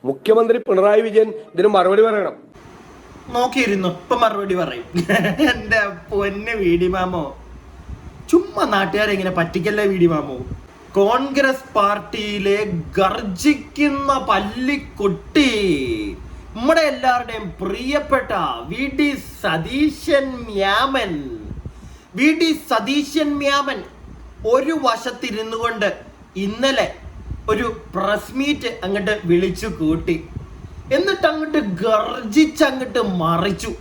മുഖ്യമന്ത്രി പിണറായി വിജയൻ ഇതിന് മറുപടി പറയണം. നോക്കിയിരുന്നു, ഇപ്പൊ മറുപടി പറയും. എന്റെ പൊന്നെ വീഡിമാമോ, ചുമ്മാ നാട്ടുകാരെ ഇങ്ങനെ പറ്റിക്കല്ലേ വീഡിമാമോ. കോൺഗ്രസ് പാർട്ടിയിലെ ഗർജിക്കുന്ന പല്ലിക്കുട്ടി, നമ്മുടെ എല്ലാവരുടെയും പ്രിയപ്പെട്ട വി ഡി സതീശൻ മ്യാമൻ ഒരു വശത്തിരുന്നു കൊണ്ട് ഇന്നലെ ഒരു പ്രസ് മീറ്റ് അങ്ങോട്ട് വിളിച്ചു കൂട്ടി. എന്നിട്ട് അങ്ങോട്ട് ഗർജിച്ചങ്ങോട്ട് മറിച്ചു.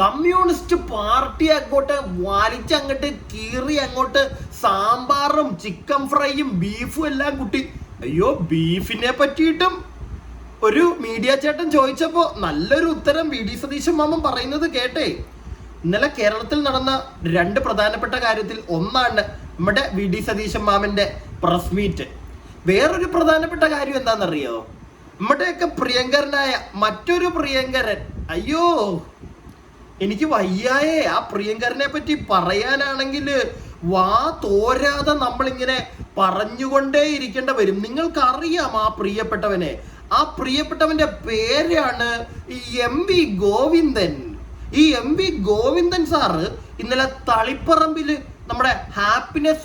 കമ്മ്യൂണിസ്റ്റ് പാർട്ടി അങ്ങോട്ട് വലിച്ചങ്ങോട്ട് കീറി അങ്ങോട്ട് സാമ്പാറും ചിക്കൻ ഫ്രൈയും ബീഫും എല്ലാം കൂട്ടി. അയ്യോ, ബീഫിനെ പറ്റിയിട്ടും ഒരു മീഡിയ ചേട്ടൻ ചോദിച്ചപ്പോ നല്ലൊരു ഉത്തരം വി ഡി സതീശൻ മാമൻ പറയുന്നത് കേട്ടേ. ഇന്നലെ കേരളത്തിൽ നടന്ന രണ്ട് പ്രധാനപ്പെട്ട കാര്യത്തിൽ ഒന്നാണ് നമ്മുടെ വി ഡി സതീശൻ മാമന്റെ പ്രസ് മീറ്റ്. വേറൊരു പ്രധാനപ്പെട്ട കാര്യം എന്താണെന്നറിയോ? നമ്മുടെയൊക്കെ പ്രിയങ്കരനായ മറ്റൊരു പ്രിയങ്കരൻ, അയ്യോ എനിക്ക് വയ്യായേ ആ പ്രിയങ്കരനെ പറ്റി പറയാനാണെങ്കിൽ വാ തോരാതെ നമ്മളിങ്ങനെ പറഞ്ഞുകൊണ്ടേ ഇരിക്കേണ്ട വരും. നിങ്ങൾക്കറിയാം ആ പ്രിയപ്പെട്ടവനെ. ആ പ്രിയപ്പെട്ടവന്റെ പേരാണ് എം വി ഗോവിന്ദൻ. ഈ എം വി ഗോവിന്ദൻ സാറ് ഇന്നലെ തളിപ്പറമ്പിൽ നമ്മുടെ ഹാപ്പിനെസ്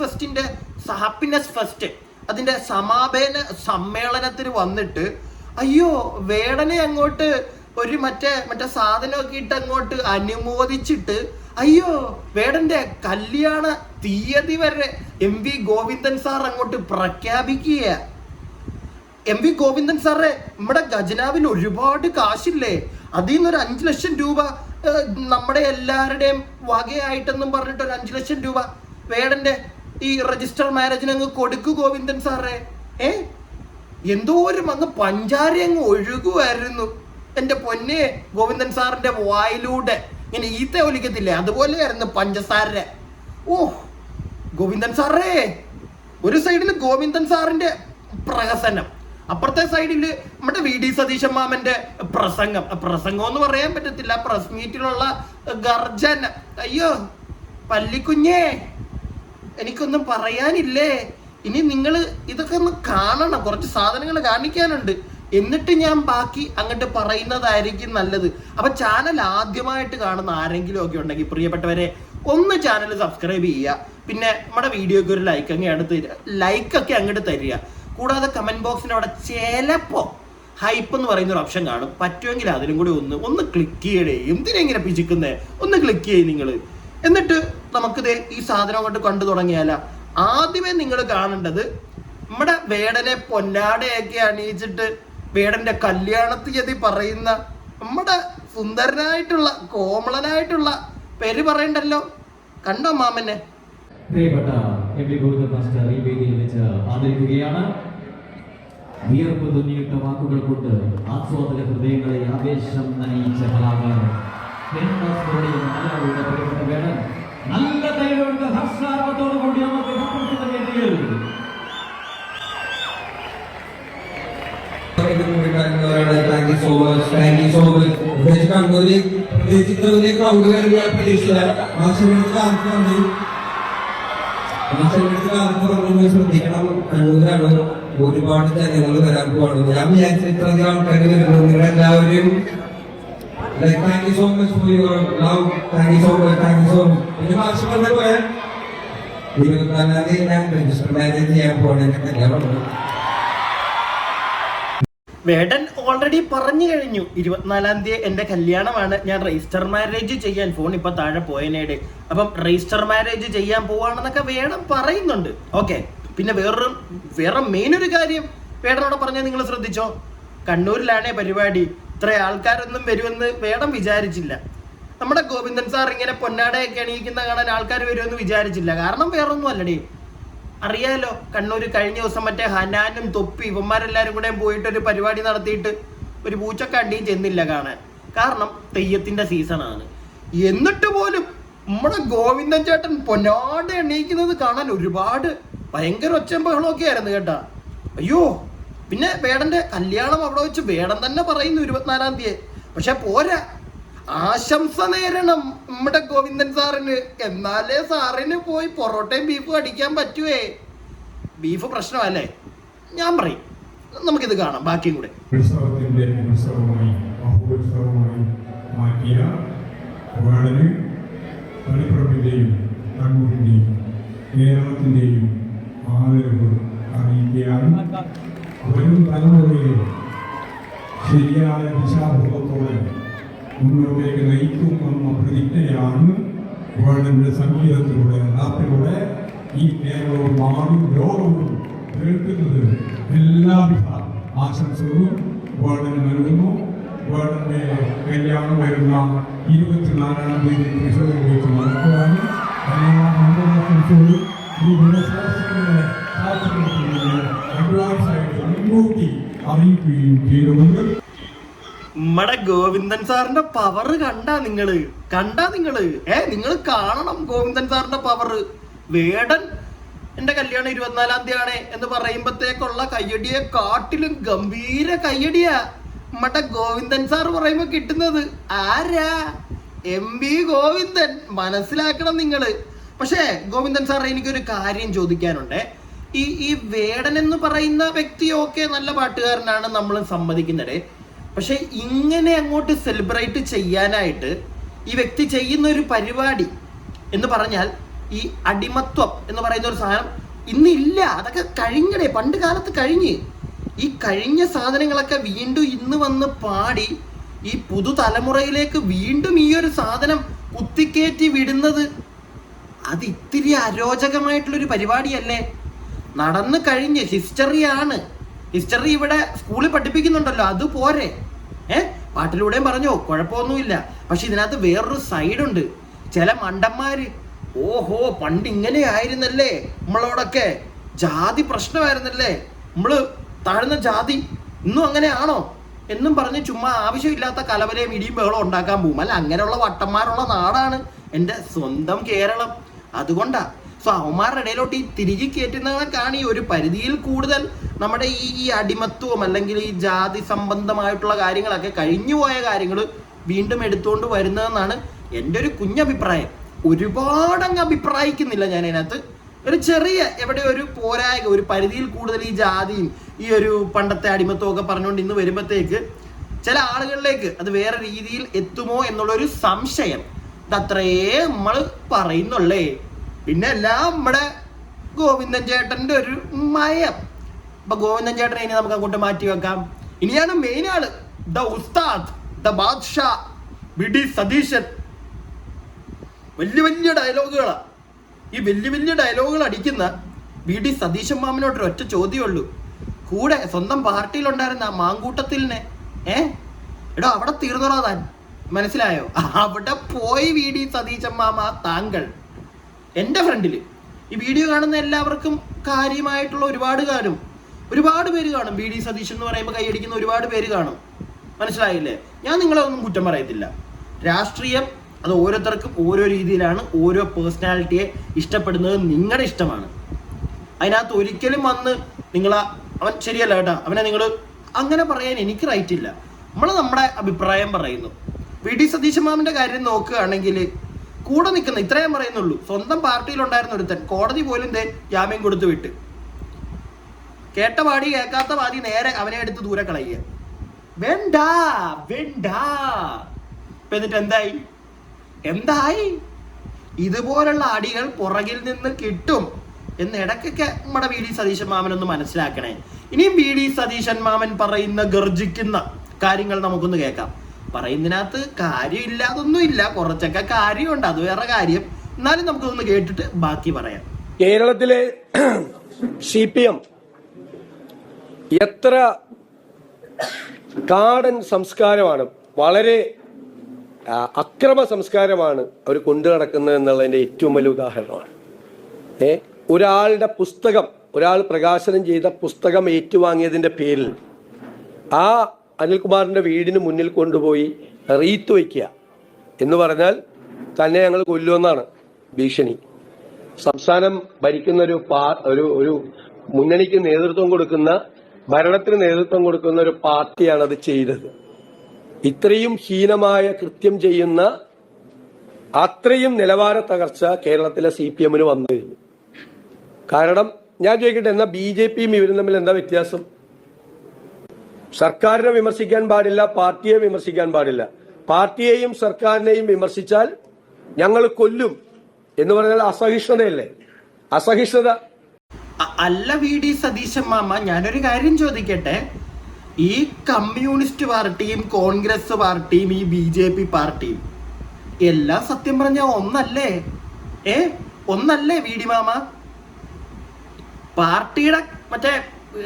ഫെസ്റ്റ് അതിന്റെ സമാപന സമ്മേളനത്തിന് വന്നിട്ട് അയ്യോ വേടനെ അങ്ങോട്ട് ഒരു മറ്റേ സാധനമൊക്കെ ഇട്ട് അങ്ങോട്ട് അനുമോദിച്ചിട്ട് അയ്യോ വേടന്റെ കല്യാണ തീയതി വരെ എം വി ഗോവിന്ദൻ സാർ അങ്ങോട്ട് പ്രഖ്യാപിക്കുക. എം വി ഗോവിന്ദൻ സാറെ, നമ്മുടെ ഖജനാവിൽ ഒരുപാട് കാശില്ലേ, അതിൽ നിന്നൊരു 5 ലക്ഷം രൂപ നമ്മുടെ എല്ലാവരുടെയും വകയായിട്ടെന്നും പറഞ്ഞിട്ട് ഒരു 5 ലക്ഷം രൂപ വേടന്റെ ഈ രജിസ്റ്റർ മാരേജിന് അങ്ങ് കൊടുക്കു ഗോവിന്ദൻ സാറേ. എന്തോരം അങ്ങ് പഞ്ചാര അങ്ങ് ഒഴുകുമായിരുന്നു. എന്റെ പൊന്നെ, ഗോവിന്ദൻ സാറിന്റെ വായിലൂടെ ഇങ്ങനെ ഈത്ത ഒലിക്കത്തില്ലേ, അതുപോലെയായിരുന്നു പഞ്ചസാര. ഓ ഗോവിന്ദൻ സാറേ, ഒരു സൈഡിൽ ഗോവിന്ദൻ സാറിന്റെ പ്രഹസനം, അപ്പുറത്തെ സൈഡിൽ നമ്മുടെ വി ഡി സതീശൻ മാമന്റെ പ്രസംഗം എന്ന് പറയാൻ പറ്റത്തില്ല, പ്രസ് മീറ്റിലുള്ള ഗർജന. അയ്യോ പല്ലിക്കുഞ്ഞേ, എനിക്കൊന്നും പറയാനില്ലേ. ഇനി നിങ്ങൾ ഇതൊക്കെ ഒന്ന് കാണണം, കുറച്ച് സാധനങ്ങൾ കാണിക്കാനുണ്ട്, എന്നിട്ട് ഞാൻ ബാക്കി അങ്ങോട്ട് പറയുന്നതായിരിക്കും നല്ലത്. അപ്പൊ ചാനൽ ആദ്യമായിട്ട് കാണുന്ന ആരെങ്കിലും ഒക്കെ ഉണ്ടെങ്കിൽ പ്രിയപ്പെട്ടവരെ ഒന്ന് ചാനൽ സബ്സ്ക്രൈബ് ചെയ്യുക. പിന്നെ നമ്മുടെ വീഡിയോക്ക് ഒരു ലൈക്കൊക്കെ അങ്ങോട്ട് തരിക. കൂടാതെ കമന്റ് ബോക്സിന് അവിടെ ചിലപ്പോ ഹൈപ്പ് എന്ന് പറയുന്ന ഒരു ഓപ്ഷൻ കാണും. പറ്റുമെങ്കിൽ അതിലും കൂടി ഒന്ന് ക്ലിക്ക് ചെയ്യണേ. എന്തിനെങ്ങനെ പിച്ചിക്കുന്നേ, ഒന്ന് ക്ലിക്ക് ചെയ്യ് നിങ്ങൾ. എന്നിട്ട് നമുക്കിത് ഈ സാധനം അങ്ങോട്ട് കണ്ടു തുടങ്ങിയാല. ആദ്യമേ നിങ്ങൾ കാണേണ്ടത് നമ്മുടെ വേടനെ പൊന്നാടയൊക്കെ അണിയിച്ചിട്ട് വേടന്റെ കല്യാണ തീയതി പറയുന്ന നമ്മുടെ സുന്ദരനായിട്ടുള്ള കോമളനായിട്ടുള്ള പേര് പറയണ്ടല്ലോ, കണ്ടോ മാമനെ? പ്രിയപ്പെട്ട എം വി ഗോവിന്ദൻ മാസ്റ്റർ ഈ വേദിയിൽ വെച്ച് ആദരിക്കുകയാണ്. വിയർപ്പ് തുന്നിയിട്ട വാക്കുകൾ കൊണ്ട് ആസ്വാദക ഹൃദയങ്ങളെ ആവേശം നനയിച്ച കലാകാരൻ മലയാളിയുടെ പ്രിയപ്പെട്ട വേടൻ നല്ല കൈകളുടെ ഹർഷാരവത്തോടു കൂടി നമുക്ക് വേദിയിൽ ശ്രദ്ധിക്കണം. കണ്ണൂരാണ്, ഒരുപാട് ജനങ്ങൾ വരാൻ പോവാണ്. ഞാൻ വിചാരിച്ച ഇത്രയധികം ആൾക്കാർ വരുന്നു. നിങ്ങളെല്ലാവരും thank you so much for your love. Thank you so much. പിന്നെ ഭാഷ പോയാൽ 24-ാം തീയതി ഞാൻ രജിസ്റ്റർ മാരേജ് ചെയ്യാൻ പോകണം. എന്റെ കല്യാണം വേടൻ ഓൾറെഡി പറഞ്ഞു കഴിഞ്ഞു. 24-ാം തീയതി എന്റെ കല്യാണമാണ്, ഞാൻ രജിസ്റ്റർ മാരേജ് ചെയ്യാൻ, ഫോൺ ഇപ്പൊ താഴെ പോയനേടെ, അപ്പം രജിസ്റ്റർ മാരേജ് ചെയ്യാൻ പോവാണെന്നൊക്കെ വേടൻ പറയുന്നുണ്ട്. ഓക്കെ, പിന്നെ വേറെ മെയിൻ ഒരു കാര്യം വേടനോട് പറഞ്ഞാൽ നിങ്ങൾ ശ്രദ്ധിച്ചോ, കണ്ണൂരിലാണേ പരിപാടി, ഇത്ര ആൾക്കാരൊന്നും വരുമെന്ന് വേടൻ വിചാരിച്ചില്ല. നമ്മുടെ ഗോവിന്ദൻ സാർ ഇങ്ങനെ പൊന്നാടയൊക്കെ അണിയിക്കുന്ന കാണാൻ ആൾക്കാർ വരുമെന്ന് വിചാരിച്ചില്ല. കാരണം വേറൊന്നും അല്ലടേ, അറിയാലോ കണ്ണൂർ കഴിഞ്ഞ ദിവസം മറ്റേ ഹനാനും തൊപ്പി ഇവന്മാരെല്ലാരും കൂടെ പോയിട്ടൊരു പരിപാടി നടത്തിയിട്ട് ഒരു പൂച്ചക്കണ്ടിയും ചെന്നില്ല കാണാൻ. കാരണം തെയ്യത്തിന്റെ സീസണാണ്. എന്നിട്ട് പോലും നമ്മുടെ ഗോവിന്ദൻ ചേട്ടൻ പൊന്നാട എണീക്കുന്നത് കാണാൻ ഒരുപാട് ഭയങ്കര ഒച്ചയും ബഹളമൊക്കെ ആയിരുന്നു കേട്ടാ. അയ്യോ, പിന്നെ വേടന്റെ കല്യാണം അവിടെ വെച്ച് വേടൻ തന്നെ പറയുന്നു 24-ാം തീയതി. പക്ഷെ പോരാ, ആശംസ നേരണം നമ്മുടെ ഗോവിന്ദൻ സാറിന്. എന്നാലേ സാറിന് പോയി പൊറോട്ടയും ബീഫും അടിക്കാൻ പറ്റുവേ. ബീഫ് പ്രശ്നമല്ലേ, ഞാൻ പറയും നമുക്കിത് കാണാം ബാക്കിയും കൂടെ. ഉത്സവത്തിന്റെ ഉത്സവമായി മഹോത്സവമായി മാറ്റിയ വേടന് തളിപ്പറമ്പിന്റെയും കണ്ണൂരിന്റെയും കേരളത്തിന്റെയും ആദരവ് അറിയിക്കുകയാണ്. വരും തലമുറയെ ശരിയായ ദിശാബോധത്തോടെ മുന്നോട്ടേക്ക് നയിക്കുമെന്ന പ്രതിജ്ഞയാണ് വേടന്റെ സംഗീതത്തിലൂടെ നാട്ടിലൂടെ ഈ കേരളവും നാടും ലോകവും കേൾക്കുന്നത്. എല്ലാവിധ ആശംസകളും വേടന് നൽകുന്നു. വേടന്റെ കല്യാണം വരുന്ന 24-ാം തീയതി തൃശ്ശൂരിൽ വെച്ച് നടക്കുകയാണ്. എല്ലാ മംഗളാശംസകളും ഈ ദിനശാസ്ത്രങ്ങളെ അഡ്വാൻസായിട്ട് മുൻകൂട്ടി അറിയിക്കുകയും ചെയ്തുകൊണ്ട് നമ്മടെ ഗോവിന്ദൻ സാറിന്റെ പവർ കണ്ടാ നിങ്ങള് നിങ്ങൾ കാണണം ഗോവിന്ദൻ സാറിന്റെ പവർ. വേടൻ എന്റെ കല്യാണം 24-ാം തീയതി എന്ന് പറയുമ്പോഴത്തേക്കുള്ള കയ്യടിയെ കാട്ടിലും ഗംഭീര കയ്യടിയാ നമ്മടെ ഗോവിന്ദൻ സാർ പറയുമ്പോ കിട്ടുന്നത്. ആരാ? MP ഗോവിന്ദൻ. മനസ്സിലാക്കണം നിങ്ങള്. പക്ഷേ ഗോവിന്ദൻ സാർ, എനിക്കൊരു കാര്യം ചോദിക്കാനുണ്ട്. ഈ വേടൻ എന്ന് പറയുന്ന വ്യക്തിയൊക്കെ നല്ല പാട്ടുകാരനാണ്, നമ്മൾ സമ്മതിക്കുന്നത്. പക്ഷെ ഇങ്ങനെ അങ്ങോട്ട് സെലിബ്രേറ്റ് ചെയ്യാനായിട്ട് ഈ വ്യക്തി ചെയ്യുന്ന ഒരു പരിപാടി എന്ന് പറഞ്ഞാൽ ഈ അടിമത്വം എന്ന് പറയുന്ന ഒരു സാധനം ഇന്നില്ല. അതൊക്കെ കഴിഞ്ഞടേ, പണ്ട് കാലത്ത് കഴിഞ്ഞ്. ഈ കഴിഞ്ഞ സാധനങ്ങളൊക്കെ വീണ്ടും ഇന്ന് വന്ന് പാടി ഈ പുതുതലമുറയിലേക്ക് വീണ്ടും ഈ ഒരു സാധനം കുത്തിക്കേറ്റി വിടുന്നത് അത് ഇത്തിരി അരോചകമായിട്ടുള്ളൊരു പരിപാടിയല്ലേ? നടന്നു കഴിഞ്ഞ് ഹിസ്റ്ററിയാണ്. ഹിസ്റ്ററി ഇവിടെ സ്കൂളിൽ പഠിപ്പിക്കുന്നുണ്ടല്ലോ, അത് പോരെ. പാട്ടിലൂടെയും പറഞ്ഞോ, കുഴപ്പമൊന്നുമില്ല. പക്ഷെ ഇതിനകത്ത് വേറൊരു സൈഡുണ്ട്. ചില മണ്ടന്മാര് ഓഹോ പണ്ട് ഇങ്ങനെ ആയിരുന്നല്ലേ, നമ്മളോടൊക്കെ ജാതി പ്രശ്നമായിരുന്നല്ലേ, നമ്മള് താഴ്ന്ന ജാതി ഇന്നും അങ്ങനെയാണോ എന്നും പറഞ്ഞ് ചുമ്മാ ആവശ്യമില്ലാത്ത കലവലയും ഇടിയും ബഹളം ഉണ്ടാക്കാൻ പോകും. അല്ല, അങ്ങനെയുള്ള വട്ടന്മാരുള്ള നാടാണ് എൻ്റെ സ്വന്തം കേരളം. അതുകൊണ്ടാ അവന്മാരുടെ ഇടയിലോട്ട് ഈ തിരികെ കയറ്റുന്നതൊക്കെയാണ് ഈ ഒരു പരിധിയിൽ കൂടുതൽ നമ്മുടെ ഈ അടിമത്വവും അല്ലെങ്കിൽ ഈ ജാതി സംബന്ധമായിട്ടുള്ള കാര്യങ്ങളൊക്കെ കഴിഞ്ഞുപോയ കാര്യങ്ങൾ വീണ്ടും എടുത്തുകൊണ്ട് വരുന്നതെന്നാണ് എൻ്റെ ഒരു കുഞ്ഞഭിപ്രായം. ഒരുപാടങ്ങ് അഭിപ്രായിക്കുന്നില്ല ഞാൻ അതിനകത്ത്. ഒരു ചെറിയ എവിടെ ഒരു പോരായ്ക, ഒരു പരിധിയിൽ കൂടുതൽ ഈ ജാതിയും ഈ ഒരു പണ്ടത്തെ അടിമത്വം ഒക്കെ പറഞ്ഞുകൊണ്ട് ഇന്ന് വരുമ്പോഴത്തേക്ക് ചില ആളുകളിലേക്ക് അത് വേറെ രീതിയിൽ എത്തുമോ എന്നുള്ളൊരു സംശയം ഇതത്രയേ നമ്മൾ പറയുന്നുള്ളേ. പിന്നെ എല്ലാം നമ്മുടെ ഗോവിന്ദൻ ചേട്ടൻ്റെ ഒരു മയം. അപ്പൊ ഗോവിന്ദൻ ചേട്ടനെ ഇനി നമുക്ക് അങ്ങോട്ട് മാറ്റി വെക്കാം. ഇനിയാണ് മെയിൻ ആള്, ദ ഉസ്താദ്, ദ ബാദ്ഷാ VD സതീശൻ. വലിയ വലിയ ഡയലോഗുകളാ. ഈ വലിയ വലിയ ഡയലോഗുകൾ അടിക്കുന്ന VD സതീശൻ മാമനോട്ടൊരു ഒറ്റ ചോദ്യമുള്ളൂ. കൂടെ സ്വന്തം പാർട്ടിയിലുണ്ടായിരുന്ന മാങ്കൂട്ടത്തിലിനെ എടോ അവിടെ തീർന്നോളാ താൻ, മനസ്സിലായോ? അവിടെ പോയി VD സതീശൻ മാമ താങ്കൾ. എൻ്റെ ഫ്രണ്ടിൽ ഈ വീഡിയോ കാണുന്ന എല്ലാവർക്കും കാര്യമായിട്ടുള്ള ഒരുപാട് പേര് കാണും. VD സതീശൻ എന്ന് പറയുമ്പോൾ കൈയടിക്കുന്ന ഒരുപാട് പേര് കാണും. മനസ്സിലായില്ലേ? ഞാൻ നിങ്ങളെ ഒന്നും കുറ്റം പറയത്തില്ല. രാഷ്ട്രീയം അത് ഓരോരുത്തർക്കും ഓരോ രീതിയിലാണ്. ഓരോ പേഴ്സണാലിറ്റിയെ ഇഷ്ടപ്പെടുന്നത് നിങ്ങളുടെ ഇഷ്ടമാണ്. അതിനകത്ത് ഒരിക്കലും വന്ന് അവൻ ശരിയല്ല കേട്ടോ, അവനെ നിങ്ങൾ അങ്ങനെ പറയാൻ എനിക്ക് റൈറ്റ് ഇല്ല. നമ്മൾ നമ്മുടെ അഭിപ്രായം പറയുന്നു. VD സതീശൻ മാമിൻ്റെ കാര്യം നോക്കുകയാണെങ്കിൽ കൂടെ നിൽക്കുന്ന ഇത്രയും പറയുന്നുള്ളൂ. സ്വന്തം പാർട്ടിയിലുണ്ടായിരുന്ന ഒരുത്തൻ കോടതി പോലും ജാമ്യം കൊടുത്തു വിട്ട്, കേട്ട പാടി കേൾക്കാത്ത പാതി നേരെ അവനെ എടുത്ത് ദൂരെ കളയുക. വേണ്ട. എന്നിട്ട് എന്തായി? ഇതുപോലുള്ള അടികൾ പുറകിൽ നിന്ന് കിട്ടും എന്ന് ഇടയ്ക്കൊക്കെ നമ്മുടെ VD സതീശൻ മാമനൊന്ന് മനസ്സിലാക്കണേ. ഇനിയും VD സതീശൻ മാമൻ പറയുന്ന ഗർജിക്കുന്ന കാര്യങ്ങൾ നമുക്കൊന്ന് കേൾക്കാം. പറയുന്നതിനകത്ത് കാര്യമില്ലാതൊന്നും ഇല്ല, കുറച്ചൊക്കെ കാര്യമുണ്ട്, അത് വേറെ കാര്യം. എന്നാലും നമുക്കൊന്ന് കേട്ടിട്ട് ബാക്കി പറയാം. കേരളത്തിലെ CPM എത്ര കാടൻ സംസ്കാരമാണ്, വളരെ അക്രമ സംസ്കാരമാണ് അവർ കൊണ്ടു നടക്കുന്നത് എന്നുള്ളതിൻ്റെ ഏറ്റവും വലിയ ഉദാഹരണമാണ്. ഒരാളുടെ പുസ്തകം, ഒരാൾ പ്രകാശനം ചെയ്ത പുസ്തകം ഏറ്റുവാങ്ങിയതിൻ്റെ പേരിൽ ആ അനിൽകുമാറിൻ്റെ വീടിന് മുന്നിൽ കൊണ്ടുപോയി റീത്ത് വയ്ക്കുക എന്ന് പറഞ്ഞാൽ തന്നെ ഞങ്ങൾ കൊല്ലുമെന്നാണ് ഭീഷണി. സംസ്ഥാനം ഭരിക്കുന്ന ഒരു മുന്നണിക്ക് നേതൃത്വം കൊടുക്കുന്ന, ഭരണത്തിന് നേതൃത്വം കൊടുക്കുന്ന ഒരു പാർട്ടിയാണ് അത് ചെയ്തത്. ഇത്രയും ഹീനമായ കൃത്യം ചെയ്യുന്ന അത്രയും നിലവാര തകർച്ച കേരളത്തിലെ CPM-ന് വന്നു കഴിഞ്ഞു. കാരണം ഞാൻ ചോദിക്കട്ടെ, എന്നാ BJP-യും ഇവരും തമ്മിൽ എന്താ വ്യത്യാസം? സർക്കാരിനെ വിമർശിക്കാൻ പാടില്ല, പാർട്ടിയെ വിമർശിക്കാൻ പാടില്ല. പാർട്ടിയെയും സർക്കാരിനെയും വിമർശിച്ചാൽ ഞങ്ങൾ കൊല്ലും എന്ന് പറഞ്ഞാൽ അസഹിഷ്ണുതയല്ലേ? അസഹിഷ്ണുത അല്ല വി ഡി സതീശൻ മാമ, ഞാനൊരു കാര്യം ചോദിക്കട്ടെ. ഈ കമ്മ്യൂണിസ്റ്റ് പാർട്ടിയും കോൺഗ്രസ് പാർട്ടിയും ഈ BJP പാർട്ടിയും എല്ലാം സത്യം പറഞ്ഞ ഒന്നല്ലേ? ഒന്നല്ലേ വി ഡി മാമ? പാർട്ടിയുടെ മറ്റേ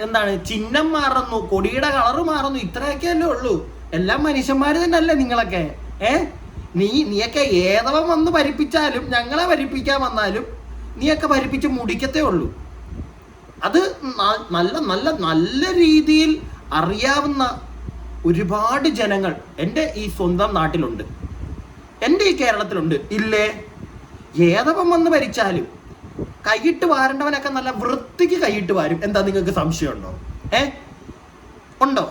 എന്താണ് ചിഹ്നം മാറുന്നു, കൊടിയുടെ കളറ് മാറുന്നു, ഇത്രയൊക്കെയല്ലേ ഉള്ളൂ. എല്ലാം മനുഷ്യന്മാര് തന്നെ അല്ലേ നിങ്ങളൊക്കെ? നീയൊക്കെ ഏതവൻ വന്ന് ഭരിപ്പിച്ചാലും, ഞങ്ങളെ ഭരിപ്പിക്കാൻ വന്നാലും നീയൊക്കെ ഭരിപ്പിച്ച് മുടിക്കത്തേ ഉള്ളൂ. അത് നല്ല നല്ല നല്ല രീതിയിൽ അറിയാവുന്ന ഒരുപാട് ജനങ്ങൾ എൻ്റെ ഈ സ്വന്തം നാട്ടിലുണ്ട്, എൻ്റെ ഈ കേരളത്തിലുണ്ട്. ഇല്ലേ? ഏതവൻ വന്ന് ഭരിച്ചാലും കൈയിട്ട് വാരേണ്ടവനൊക്കെ നല്ല വൃത്തിക്ക് കൈയിട്ട് വാരും. എന്താ നിങ്ങൾക്ക് സംശയമുണ്ടോ? ഉണ്ടോ?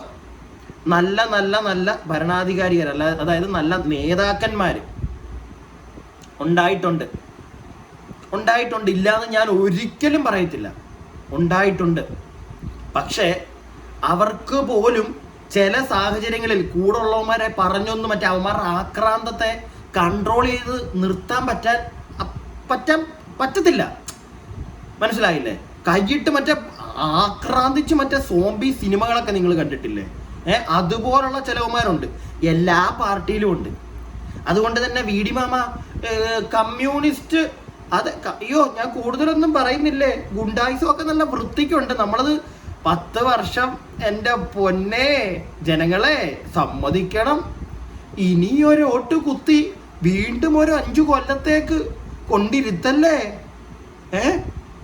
നല്ല നല്ല നല്ല ഭരണാധികാരികളല്ല, അതായത് നല്ല നേതാക്കന്മാർ ഉണ്ടായിട്ടുണ്ട്. ഇല്ലാന്ന് ഞാൻ ഒരിക്കലും പറയത്തില്ല, ഉണ്ടായിട്ടുണ്ട്. പക്ഷേ അവർക്ക് പോലും ചില സാഹചര്യങ്ങളിൽ കൂടെ ഉള്ളവന്മാരെ പറഞ്ഞൊന്നും മറ്റേ അവന്മാരുടെ ആക്രാന്തത്തെ കൺട്രോൾ ചെയ്ത് നിർത്താൻ പറ്റത്തില്ല. മനസ്സിലായില്ലേ? കൈയിട്ട് മറ്റേ ആക്രാന്തിച്ച് മറ്റേ സോംബി സിനിമകളൊക്കെ നിങ്ങൾ കണ്ടിട്ടില്ലേ? അതുപോലുള്ള ചിലവന്മാരുണ്ട്, എല്ലാ പാർട്ടിയിലും ഉണ്ട്. അതുകൊണ്ട് തന്നെ വി ഡി മാമ കമ്മ്യൂണിസ്റ്റ് അയ്യോ ഞാൻ കൂടുതലൊന്നും പറയുന്നില്ലേ, ഗുണ്ടായുസം ഒക്കെ നല്ല വൃത്തിക്കുണ്ട്. നമ്മളത് 10 വർഷം എൻ്റെ പൊന്നെ ജനങ്ങളെ സമ്മതിക്കണം. ഇനിയൊരു വോട്ട് കുത്തി വീണ്ടും ഒരു 5 കൊല്ലത്തേക്ക് കൊണ്ടിരുത്തല്ലേ?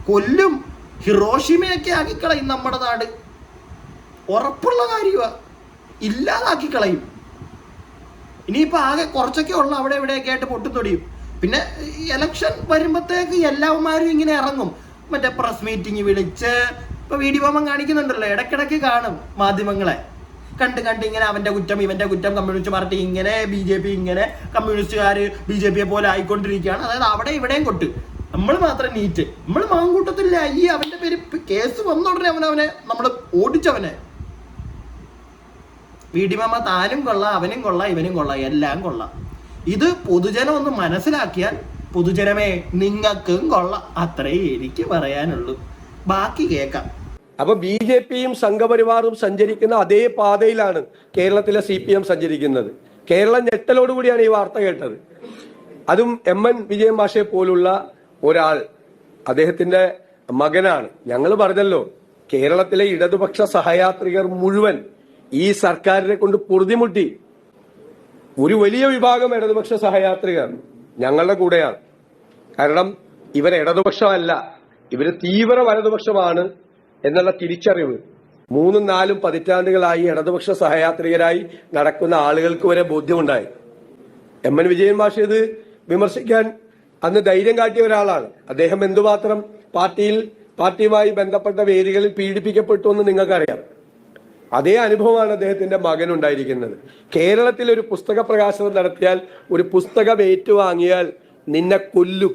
കൊല്ലും, ഹിറോഷിമയൊക്കെ ആക്കിക്കളയും നമ്മുടെ നാട്. ഉറപ്പുള്ള കാര്യമാ, ഇല്ലാതാക്കി കളയും. ഇനിയിപ്പോൾ ആകെ കുറച്ചൊക്കെ ഉള്ള അവിടെ എവിടെയൊക്കെ ആയിട്ട് പൊട്ടിത്തൊടിയും. പിന്നെ ഇലക്ഷൻ വരുമ്പോഴത്തേക്ക് എല്ലാവന്മാരും ഇങ്ങനെ ഇറങ്ങും, മറ്റേ പ്രസ് മീറ്റിംഗ് വിളിച്ച്. ഇപ്പൊ വി ഡി മാമൻ കാണിക്കുന്നുണ്ടല്ലോ, ഇടയ്ക്കിടയ്ക്ക് കാണും മാധ്യമങ്ങളെ കണ്ട് ഇങ്ങനെ അവന്റെ കുറ്റം ഇവന്റെ കുറ്റം, കമ്മ്യൂണിസ്റ്റ് പാർട്ടി ഇങ്ങനെ, BJP ഇങ്ങനെ, കമ്മ്യൂണിസ്റ്റുകാർ BJPയെ പോലെ ആയിക്കൊണ്ടിരിക്കുകയാണ്. അതായത് അവിടെ ഇവിടെയും കൊട്ട്, നമ്മൾ മാത്രം നീറ്റ്, നമ്മൾ മാങ്കൂട്ടത്തില്ല. ഈ അവന്റെ പേര് കേസ് വന്നോടനെ അവനെ നമ്മൾ ഓടിച്ചവനെ. വി ഡി മാമ താനും കൊള്ളാം, അവനും കൊള്ളാം, ഇവനും കൊള്ളാം, എല്ലാം കൊള്ളാം. ഇത് പൊതുജനം ഒന്ന് മനസ്സിലാക്കിയാൽ, പൊതുജനമേ നിങ്ങൾക്കും കൊള്ളാം. അത്രേ എനിക്ക് പറയാനുള്ളൂ, ബാക്കി കേൾക്കാം. അപ്പൊ BJPയും സംഘപരിവാറും സഞ്ചരിക്കുന്ന അതേ പാതയിലാണ് കേരളത്തിലെ CPM സഞ്ചരിക്കുന്നത്. കേരളം ഞെട്ടലോടുകൂടിയാണ് ഈ വാർത്ത കേട്ടത്. അതും MN വിജയൻ മാഷയെ പോലുള്ള ഒരാൾ, അദ്ദേഹത്തിന്റെ മകനാണ്. ഞങ്ങൾ പറഞ്ഞല്ലോ, കേരളത്തിലെ ഇടതുപക്ഷ സഹയാത്രികർ മുഴുവൻ ഈ സർക്കാരിനെ കൊണ്ട് പൊറുതിമുട്ടി. ഒരു വലിയ വിഭാഗം ഇടതുപക്ഷ സഹയാത്രികർ ഞങ്ങളുടെ കൂടെയാണ്. കാരണം ഇവർ ഇടതുപക്ഷമല്ല, ഇവര് തീവ്ര വലതുപക്ഷമാണ് എന്നുള്ള തിരിച്ചറിവ് 3-4 പതിറ്റാണ്ടുകളായി ഇടതുപക്ഷ സഹയാത്രികരായി നടക്കുന്ന ആളുകൾക്ക് വരെ ബോധ്യമുണ്ടായി. MN വിജയൻ മാഷ് ഇത് വിമർശിക്കാൻ അന്ന് ധൈര്യം കാട്ടിയ ഒരാളാണ്. അദ്ദേഹം എന്തുമാത്രം പാർട്ടിയുമായി ബന്ധപ്പെട്ട വേദികളിൽ പീഡിപ്പിക്കപ്പെട്ടു എന്ന് നിങ്ങൾക്കറിയാം. അതേ അനുഭവമാണ് അദ്ദേഹത്തിന്റെ മകനുണ്ടായിരിക്കുന്നത്. കേരളത്തിൽ ഒരു പുസ്തക പ്രകാശനം നടത്തിയാൽ, ഒരു പുസ്തകം ഏറ്റുവാങ്ങിയാൽ നിന്നെ കൊല്ലും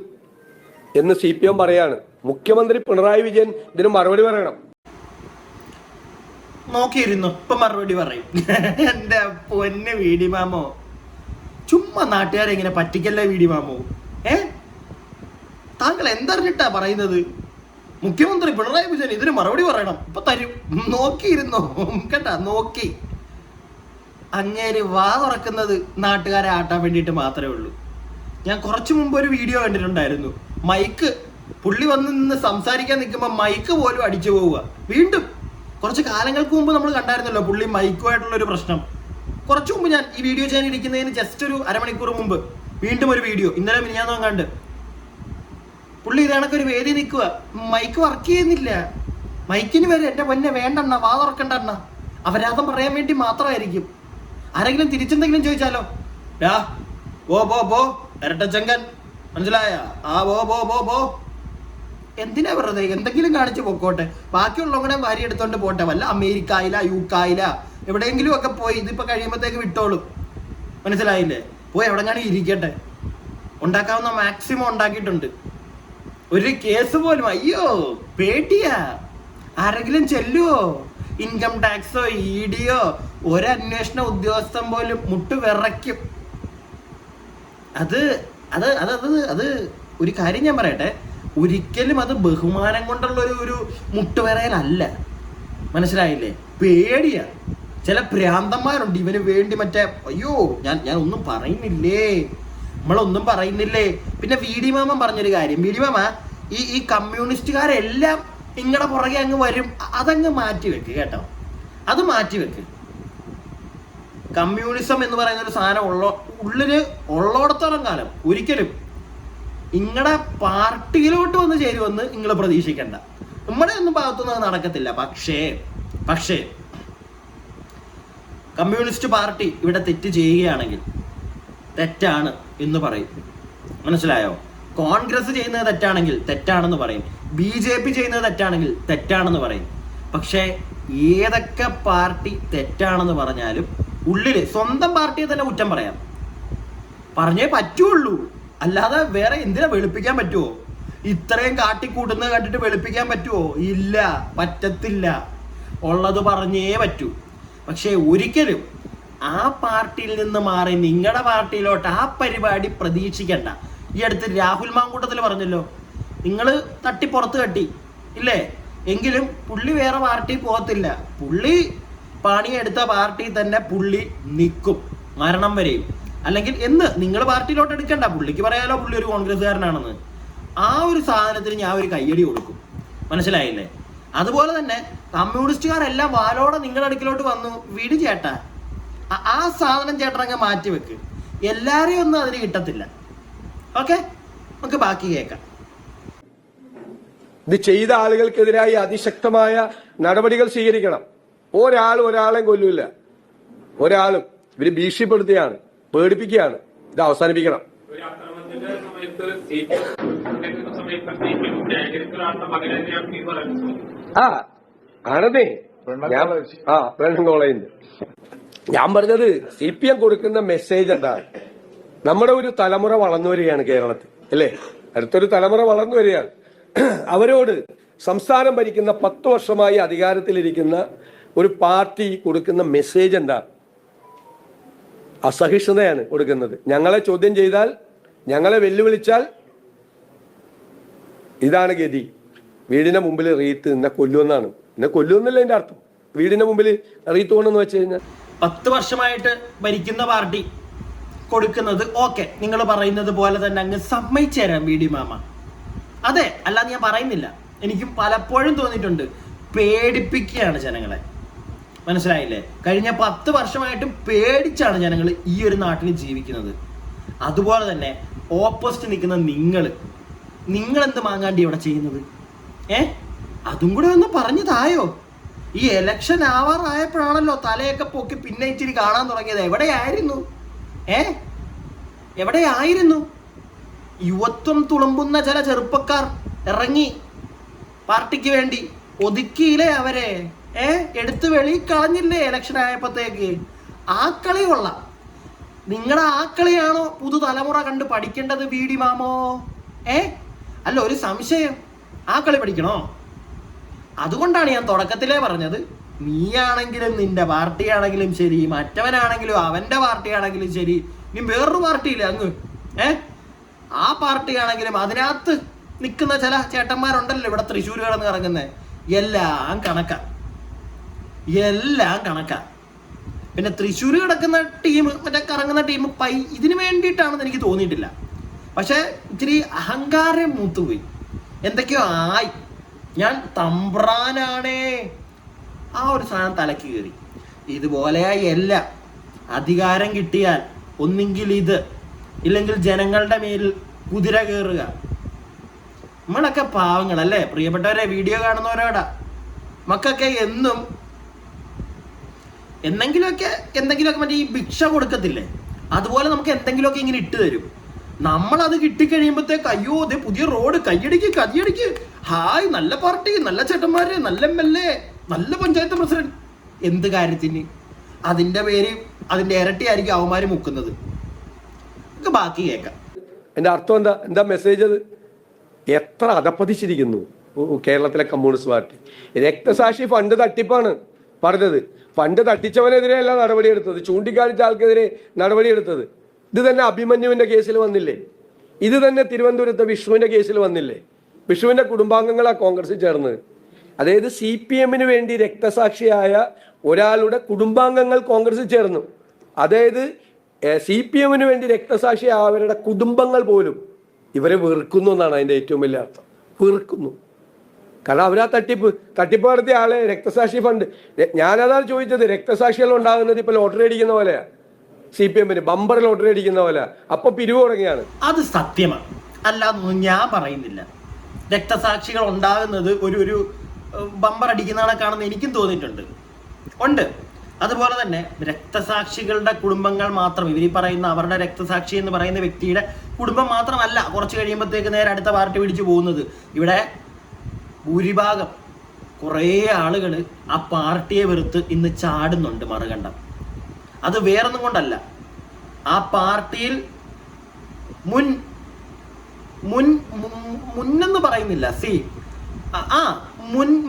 എന്ന് CPM പറയാണ്. മുഖ്യമന്ത്രി പിണറായി വിജയൻ ഇതിന് മറുപടി പറയണം. നോക്കിയിരുന്നു, ഇപ്പൊ മറുപടി പറയും. എന്റെ പൊന്നെ വി ഡി മാമോ, ചുമ്മാ നാട്ടുകാരെ ഇങ്ങനെ പറ്റിക്കല്ലേ വി ഡി മാമോ? താങ്കൾ എന്തറിഞ്ഞിട്ടാ പറയുന്നത്? മുഖ്യമന്ത്രി പിണറായി വിജയൻ ഇതിന് മറുപടി പറയണം, ഇപ്പൊ തരും. നോക്കിയിരുന്നോ കേട്ടാ, നോക്കി. അങ്ങേര് വാ തുറക്കുന്നത് നാട്ടുകാരെ ആട്ടാൻ വേണ്ടിയിട്ട് മാത്രമേ ഉള്ളൂ. ഞാൻ കുറച്ചു മുമ്പ് ഒരു വീഡിയോ കണ്ടിട്ടുണ്ടായിരുന്നു. മൈക്ക് പുള്ളി വന്ന് നിന്ന് സംസാരിക്കാൻ നിൽക്കുമ്പോൾ മൈക്ക് പോലും അടിച്ചു പോവുക. വീണ്ടും കുറച്ച് കാലങ്ങൾക്ക് മുമ്പ് നമ്മൾ കണ്ടായിരുന്നല്ലോ പുള്ളി മൈക്കുമായിട്ടുള്ള ഒരു പ്രശ്നം. കുറച്ചു മുമ്പ് ഞാൻ ഈ വീഡിയോ ചെയ്യാൻ ഇരിക്കുന്നതിന് ജസ്റ്റ് ഒരു അരമണിക്കൂർ മുമ്പ് വീണ്ടും ഒരു വീഡിയോ ഇന്നലെ മിനിഞ്ഞാന്ന് കണ്ട് പുള്ളി ഇതേണക്കൊരു വേദി നിൽക്കുക, മൈക്ക് വർക്ക് ചെയ്യുന്നില്ല. മൈക്കിന് വരെ എൻ്റെ പൊന്നെ വേണ്ടെണ്ണ, വാ തുറക്കണ്ടെണ്ണ. അപരാധം പറയാൻ വേണ്ടി മാത്രമായിരിക്കും. ആരെങ്കിലും തിരിച്ചെന്തെങ്കിലും ചോദിച്ചാലോ, ബോ ഇരട്ടച്ചങ്കൻ, മനസ്സിലായ? ബോ എന്തിനാ വെറുതെ എന്തെങ്കിലും കാണിച്ച് പൊക്കോട്ടെ, ബാക്കിയുള്ളവങ്ങളെ വാരി എടുത്തോണ്ട് പോട്ടെ. വല്ല അമേരിക്കയില UK എവിടെയെങ്കിലും ഒക്കെ പോയി ഇതിപ്പോ കഴിയുമ്പോഴത്തേക്ക് വിട്ടോളും. മനസ്സിലായില്ലേ? പോയി എവിടെങ്ങാനും ഇരിക്കട്ടെ. ഉണ്ടാക്കാവുന്ന മാക്സിമം ഉണ്ടാക്കിയിട്ടുണ്ട്. ഒരു കേസ് പോലും, അയ്യോ പേടിയാ, ആരെങ്കിലും ചെല്ലുവോ? ഇൻകം ടാക്സോ ED ഒരു അന്വേഷണ ഉദ്യോഗസ്ഥൻ പോലും വിറയ്ക്കും. അത് അത് അത് അത് അത് ഒരു കാര്യം ഞാൻ പറയട്ടെ, ഒരിക്കലും അത് ബഹുമാനം കൊണ്ടുള്ള ഒരു മുട്ടുവിറയലല്ല. മനസ്സിലായില്ലേ? പേടിയാ. ചില ഭ്രാന്തന്മാരുണ്ട് ഇവന് വേണ്ടി മറ്റേ അയ്യോ ഞാൻ ഒന്നും പറയുന്നില്ലേ, നമ്മളൊന്നും പറയുന്നില്ലേ. പിന്നെ VD മാമൻ പറഞ്ഞൊരു കാര്യം, VD മാമ ഈ കമ്മ്യൂണിസ്റ്റുകാരെല്ലാം നിങ്ങളുടെ പുറകെ അങ്ങ് വരും, അതങ്ങ് മാറ്റിവെക്ക് കേട്ടോ, അത് മാറ്റിവെക്ക്. കമ്മ്യൂണിസം എന്ന് പറയുന്ന ഒരു സാധനം ഉള്ളില് ഉള്ളോടത്തോളം കാലം ഒരിക്കലും നിങ്ങളുടെ പാർട്ടിയിലോട്ട് വന്ന് ചേരുമെന്ന് നിങ്ങൾ പ്രതീക്ഷിക്കണ്ട. നമ്മുടെ ഒന്നും ഭാഗത്തുനിന്ന് അത് നടക്കത്തില്ല. പക്ഷേ കമ്മ്യൂണിസ്റ്റ് പാർട്ടി ഇവിടെ തെറ്റ് ചെയ്യുകയാണെങ്കിൽ തെറ്റാണ് എന്ന് പറയും. മനസ്സിലായോ? കോൺഗ്രസ് ചെയ്യുന്നത് തെറ്റാണെങ്കിൽ തെറ്റാണെന്ന് പറയും, BJP ചെയ്യുന്നത് തെറ്റാണെങ്കിൽ തെറ്റാണെന്ന് പറയും. പക്ഷേ ഏതൊക്കെ പാർട്ടി തെറ്റാണെന്ന് പറഞ്ഞാലും ഉള്ളില് സ്വന്തം പാർട്ടിയെ തന്നെ കുറ്റം പറഞ്ഞേ പറ്റുള്ളൂ. അല്ലാതെ വേറെ എന്തിനാ വെളുപ്പിക്കാൻ പറ്റുമോ? ഇത്രയും കാട്ടിക്കൂട്ടുന്നത് കണ്ടിട്ട് വെളുപ്പിക്കാൻ പറ്റുമോ? ഇല്ല, പറ്റത്തില്ല. ഉള്ളത് പറഞ്ഞേ പറ്റൂ. പക്ഷേ ഒരിക്കലും ആ പാർട്ടിയിൽ നിന്ന് മാറി നിങ്ങളുടെ പാർട്ടിയിലോട്ട് ആ പരിപാടി പ്രതീക്ഷിക്കണ്ട. ഈ അടുത്ത് രാഹുൽ മാങ്കൂട്ടത്തിൽ പറഞ്ഞല്ലോ, നിങ്ങൾ തട്ടി പുറത്ത് കട്ടി ഇല്ലേ, എങ്കിലും പുള്ളി വേറെ പാർട്ടി പോകത്തില്ല. പുള്ളി പണിയെടുത്ത പാർട്ടി തന്നെ പുള്ളി നിൽക്കും മരണം വരെയും. അല്ലെങ്കിൽ നിങ്ങൾ പാർട്ടിയിലോട്ട് എടുക്കണ്ട, പുള്ളിക്ക് പറയാലോ പുള്ളി ഒരു കോൺഗ്രസ്സുകാരനാണെന്ന്. ആ ഒരു സാധനത്തിന് ഞാൻ ഒരു കയ്യടി കൊടുക്കും. മനസ്സിലായില്ലേ? അതുപോലെ തന്നെ കമ്മ്യൂണിസ്റ്റുകാരെല്ലാം വാലോടെ നിങ്ങളുടെ അടുക്കിലോട്ട് വന്നു, വിട് ചേട്ടാ, ആ സാധനം ചേട്ടനങ്ങ് മാറ്റി വെക്ക്. എല്ലാരെയും ഒന്നും അതിന് കിട്ടത്തില്ല. ഓക്കെ, നമുക്ക് ബാക്കി കേൾക്കാം. ഇത് ചെയ്ത ആളുകൾക്കെതിരായി അതിശക്തമായ നടപടികൾ സ്വീകരിക്കണം. ഒരാളെയും കൊല്ലൂല, ഒരാളും. ഇവര് ഭീഷണിപ്പെടുത്തുകയാണ്, പേടിപ്പിക്കുകയാണ്. ഇത് അവസാനിപ്പിക്കണം. ആണതേ പെണ്ണുങ്ങളയുണ്ട്. ഞാൻ പറഞ്ഞത് CPM കൊടുക്കുന്ന മെസ്സേജ് എന്താണ്? നമ്മുടെ ഒരു തലമുറ വളർന്നു വരികയാണ് കേരളത്തിൽ, അല്ലേ? അടുത്തൊരു തലമുറ വളർന്നു വരികയാണ്. അവരോട് സംസ്ഥാനം ഭരിക്കുന്ന 10 വർഷമായി അധികാരത്തിലിരിക്കുന്ന ഒരു പാർട്ടി കൊടുക്കുന്ന മെസ്സേജ് എന്താണ്? അസഹിഷ്ണുതയാണ് കൊടുക്കുന്നത്. ഞങ്ങളെ ചോദ്യം ചെയ്താൽ, ഞങ്ങളെ വെല്ലുവിളിച്ചാൽ ഇതാണ് ഗതി. വീടിന്റെ മുമ്പിൽ റീത്ത് എന്നെ കൊല്ലുമെന്നാണ്. എന്നെ കൊല്ലുമെന്നല്ല എൻ്റെ അർത്ഥം. വീടിന്റെ മുമ്പിൽ റീത്ത് കൊണ്ടെന്ന് വെച്ച് കഴിഞ്ഞാൽ 10 വർഷമായിട്ട് ഭരിക്കുന്ന പാർട്ടി കൊടുക്കുന്നത് ഓക്കെ, നിങ്ങൾ പറയുന്നത് പോലെ തന്നെ അങ്ങ് സമ്മതിച്ചു തരാം VD മാമ. അതെ, അല്ലാതെ ഞാൻ പറയുന്നില്ല. എനിക്കും പലപ്പോഴും തോന്നിയിട്ടുണ്ട്, പേടിപ്പിക്കുകയാണ് ജനങ്ങളെ. മനസ്സിലായില്ലേ? കഴിഞ്ഞ 10 വർഷമായിട്ടും പേടിച്ചാണ് ജനങ്ങൾ ഈ ഒരു നാട്ടിൽ ജീവിക്കുന്നത്. അതുപോലെ തന്നെ ഓപ്പോസിറ്റ് നിൽക്കുന്ന നിങ്ങൾ എന്ത് മാങ്ങാണ്ടി ഇവിടെ ചെയ്യുന്നത്? അതും കൂടെ ഒന്ന് പറഞ്ഞു തായോ. ഈ ഇലക്ഷൻ ആവാറായപ്പോഴാണല്ലോ തലയൊക്കെ പൊക്കി പിന്നെ ഇച്ചിരി കാണാൻ തുടങ്ങിയത്. എവിടെയായിരുന്നു? യുവത്വം തുളുമ്പുന്ന ചില ചെറുപ്പക്കാർ ഇറങ്ങി പാർട്ടിക്ക് വേണ്ടി ഒതുക്കിയില്ലേ അവരെ? എടുത്ത് വെളിയിൽ കളഞ്ഞില്ലേ ഇലക്ഷൻ ആയപ്പോഴത്തേക്ക്? ആ കളി കൊള്ളാം. നിങ്ങളുടെ ആ കളിയാണോ പുതുതലമുറ കണ്ട് പഠിക്കേണ്ടത് VD മാമോ? അല്ല, ഒരു സംശയം, ആ കളി പഠിക്കണോ? അതുകൊണ്ടാണ് ഞാൻ തുടക്കത്തിലേ പറഞ്ഞത്, നീയാണെങ്കിലും നിന്റെ പാർട്ടിയാണെങ്കിലും ശരി, മറ്റവനാണെങ്കിലും അവന്റെ പാർട്ടിയാണെങ്കിലും ശരി, നീ വേറൊരു പാർട്ടിയില്ല അങ്ങ് ആ പാർട്ടിയാണെങ്കിലും അതിനകത്ത് നിൽക്കുന്ന ചില ചേട്ടന്മാരുണ്ടല്ലോ ഇവിടെ തൃശ്ശൂർ കിടന്ന് കറങ്ങുന്നത്, എല്ലാം കണക്കാ. പിന്നെ തൃശ്ശൂർ കിടക്കുന്ന ടീം, മറ്റേ കറങ്ങുന്ന ടീം ഇതിന് വേണ്ടിയിട്ടാണെന്ന് എനിക്ക് തോന്നിയിട്ടില്ല. പക്ഷെ ഇച്ചിരി അഹങ്കാരം മൂത്തുപോയി, എന്തൊക്കെയോ ആയി. ഞാൻ തമ്പ്രാനാണേ, ആ ഒരു സാധനം തലക്ക് കയറി. ഇതുപോലെയായി എല്ലാം. അധികാരം കിട്ടിയാൽ ഒന്നെങ്കിൽ ഇത്, ഇല്ലെങ്കിൽ ജനങ്ങളുടെ മേലിൽ കുതിര കയറുക. നമ്മളൊക്കെ പാവങ്ങളല്ലേ പ്രിയപ്പെട്ടവരെ, വീഡിയോ കാണുന്നവരോടാ. മക്കൊക്കെ എന്നും എന്തെങ്കിലുമൊക്കെ മറ്റേ ഈ ഭിക്ഷ കൊടുക്കത്തില്ലേ, അതുപോലെ നമുക്ക് എന്തെങ്കിലുമൊക്കെ ഇങ്ങനെ ഇട്ട് തരും. നമ്മളത് കിട്ടിക്കഴിയുമ്പോഴത്തേക്ക് അയ്യോ അതെ പുതിയ റോഡ്, കയ്യടിക്ക്, ഹായ്, നല്ല പാർട്ടി, നല്ല ചേട്ടന്മാര്, നല്ല MLA, നല്ല പഞ്ചായത്ത് പ്രസിഡന്റ്. എന്ത് കാര്യത്തിന്? അതിന്റെ പേര് അതിന്റെ ഇരട്ടിയായിരിക്കും അവന്മാര് മുക്കുന്നത്. ബാക്കി കേൾക്കാം. എൻ്റെ അർത്ഥം എന്താ മെസ്സേജ്? അത് എത്ര അധപ്പതിച്ചിരിക്കുന്നു കേരളത്തിലെ കമ്മ്യൂണിസ്റ്റ് പാർട്ടി. രക്തസാക്ഷി ഫണ്ട് തട്ടിപ്പാണ്. പറഞ്ഞത്. ഫണ്ട് തട്ടിച്ചവനെതിരെയല്ല നടപടിയെടുത്തത്, ചൂണ്ടിക്കാണിച്ച ആൾക്കെതിരെ നടപടിയെടുത്തത്. ഇത് തന്നെ അഭിമന്യുവിൻ്റെ കേസിൽ വന്നില്ലേ? ഇത് തന്നെ തിരുവനന്തപുരത്തെ വിഷ്ണുവിൻ്റെ കേസിൽ വന്നില്ലേ? വിഷ്ണുവിൻ്റെ കുടുംബാംഗങ്ങളാണ് കോൺഗ്രസിൽ ചേർന്നത്. അതായത് CPM വേണ്ടി രക്തസാക്ഷിയായ ഒരാളുടെ കുടുംബാംഗങ്ങൾ കോൺഗ്രസിൽ ചേർന്നു. അതായത് CPM വേണ്ടി രക്തസാക്ഷിയായ അവരുടെ കുടുംബങ്ങൾ പോലും ഇവരെ വെറുക്കുന്നു എന്നാണ് അതിൻ്റെ ഏറ്റവും വലിയ അർത്ഥം. വെറുക്കുന്നു. കാരണം അവരാ തട്ടിപ്പ് നടത്തിയ ആളെ രക്തസാക്ഷി ഫണ്ട്, ഞാനതാണ് ചോദിച്ചത്, രക്തസാക്ഷികൾ ഉണ്ടാകുന്നത് ഇപ്പോൾ ലോട്ടറി അടിക്കുന്ന പോലെയാണ്. CPM ബമ്പർ ലോട്ടറി അടിക്കുന്ന പോലെ. അപ്പൊ പിരിവ് തുടങ്ങിയാണ്. അത് സത്യമാണ്, അല്ലാതൊന്നും ഞാൻ പറയുന്നില്ല. രക്തസാക്ഷികൾ ഉണ്ടാകുന്നത് ഒരു ബമ്പർ അടിക്കുന്നതാണെന്ന് എനിക്കും തോന്നിയിട്ടുണ്ട്, ഉണ്ട്. അതുപോലെ തന്നെ രക്തസാക്ഷികളുടെ കുടുംബങ്ങൾ മാത്രം, ഇവർ പറയുന്ന അവരുടെ രക്തസാക്ഷി എന്ന് പറയുന്ന വ്യക്തിയുടെ കുടുംബം മാത്രമല്ല കുറച്ച് കഴിയുമ്പോഴത്തേക്ക് നേരെ അടുത്ത പാർട്ടി പിടിച്ചു പോകുന്നത്. ഇവിടെ ഭൂരിഭാഗം കുറേ ആളുകൾ ആ പാർട്ടിയെ വെറുത്ത് ഇന്ന് ചാടുന്നുണ്ട് മറുകണ്ഠം. അത് വേറൊന്നും കൊണ്ടല്ല, ആ പാർട്ടിയിൽ മുന്നെന്ന് പറയുന്നില്ല,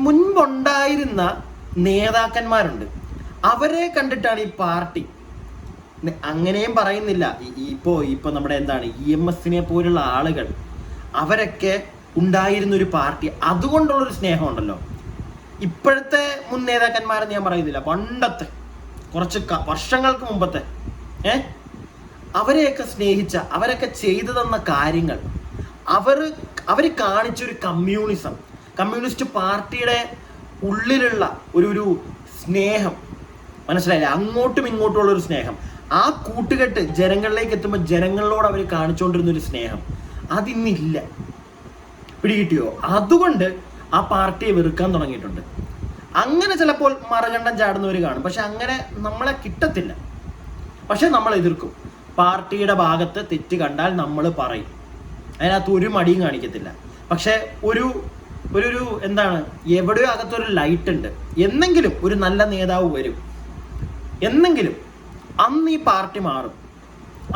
മുൻപുണ്ടായിരുന്ന നേതാക്കന്മാരുണ്ട്, അവരെ കണ്ടിട്ടാണ് ഈ പാർട്ടി. അങ്ങനെയും പറയുന്നില്ല, ഇപ്പോ നമ്മുടെ എന്താണ് EMS പോലുള്ള ആളുകൾ, അവരൊക്കെ ഉണ്ടായിരുന്നൊരു പാർട്ടി, അതുകൊണ്ടുള്ളൊരു സ്നേഹമുണ്ടല്ലോ. ഇപ്പോഴത്തെ മുൻ നേതാക്കന്മാരെന്ന് ഞാൻ പറയുന്നില്ല, പണ്ടത്തെ കുറച്ച് വർഷങ്ങൾക്ക് മുമ്പത്തെ അവരെയൊക്കെ സ്നേഹിച്ച, അവരൊക്കെ ചെയ്തു തന്ന കാര്യങ്ങൾ, അവർ കാണിച്ചൊരു കമ്മ്യൂണിസ്റ്റ് പാർട്ടിയുടെ ഉള്ളിലുള്ള ഒരു സ്നേഹം, മനസ്സിലായില്ലേ? അങ്ങോട്ടും ഇങ്ങോട്ടുമുള്ളൊരു സ്നേഹം, ആ കൂട്ടുകെട്ട് ജനങ്ങളിലേക്ക് എത്തുമ്പോൾ ജനങ്ങളോട് അവർ കാണിച്ചുകൊണ്ടിരുന്നൊരു സ്നേഹം അതിന്നില്ല. പിടികിട്ടിയോ? അതുകൊണ്ട് ആ പാർട്ടിയെ വെറുക്കാൻ തുടങ്ങിയിട്ടുണ്ട്. അങ്ങനെ ചിലപ്പോൾ മറുകണ്ഠം ചാടുന്നവർ കാണും, പക്ഷെ അങ്ങനെ നമ്മളെ കിട്ടത്തില്ല. പക്ഷെ നമ്മൾ എതിർക്കും. പാർട്ടിയുടെ ഭാഗത്ത് തെറ്റ് കണ്ടാൽ നമ്മൾ പറയും, അതിനകത്ത് ഒരു മടിയും കാണിക്കത്തില്ല. പക്ഷെ ഒരു എന്താണ്, എവിടെയോ അകത്തൊരു ലൈറ്റ് ഉണ്ട്, എന്നെങ്കിലും ഒരു നല്ല നേതാവ് വരും, എന്നെങ്കിലും അന്ന് ഈ പാർട്ടി മാറും,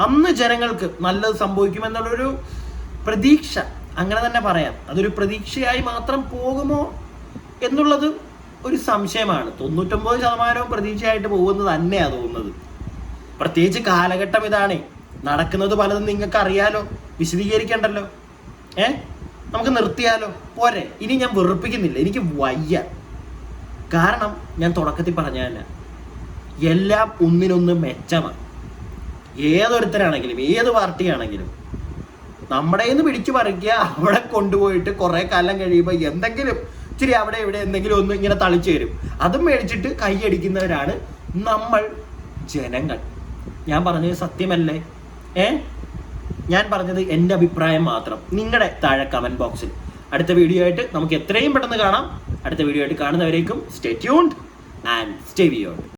അന്ന് ജനങ്ങൾക്ക് നല്ലത് സംഭവിക്കുമെന്നുള്ളൊരു പ്രതീക്ഷ, അങ്ങനെ തന്നെ പറയാം. അതൊരു പ്രതീക്ഷയായി മാത്രം പോകുമോ എന്നുള്ളത് ഒരു സംശയമാണ്. 99% പ്രതീക്ഷയായിട്ട് പോകുന്നത് തന്നെയാണ് തോന്നുന്നത്. പ്രത്യേകിച്ച് കാലഘട്ടം ഇതാണ്. നടക്കുന്നത് പലതും നിങ്ങൾക്ക് അറിയാലോ, വിശദീകരിക്കണ്ടല്ലോ. നമുക്ക് നിർത്തിയാലോ? പോരെ. ഇനി ഞാൻ വെറുപ്പിക്കുന്നില്ല, എനിക്ക് വയ്യ. കാരണം ഞാൻ തുടക്കത്തിൽ പറഞ്ഞ തന്നെ, എല്ലാം ഒന്നിനൊന്ന് മെച്ചമാണ്. ഏതൊരുത്തരാണെങ്കിലും ഏത് പാർട്ടിയാണെങ്കിലും നമ്മുടെ നിന്ന് പിടിച്ചു പറിക്കുക, അവിടെ കൊണ്ടുപോയിട്ട് കുറേ കാലം കഴിയുമ്പോൾ എന്തെങ്കിലും ഇച്ചിരി അവിടെ ഇവിടെ എന്തെങ്കിലും ഒന്ന് ഇങ്ങനെ തളിച്ചു തരും, അതും മേടിച്ചിട്ട് കൈയടിക്കുന്നവരാണ് നമ്മൾ ജനങ്ങൾ. ഞാൻ പറഞ്ഞത് സത്യമല്ലേ? ഞാൻ പറഞ്ഞത് എൻ്റെ അഭിപ്രായം മാത്രം. നിങ്ങളുടെ താഴെ കമൻറ്റ് ബോക്സിൽ. അടുത്ത വീഡിയോ ആയിട്ട് നമുക്ക് എത്രയും പെട്ടെന്ന് കാണാം. അടുത്ത വീഡിയോ ആയിട്ട് കാണുന്നവരേക്കും stay tuned and stay beyond.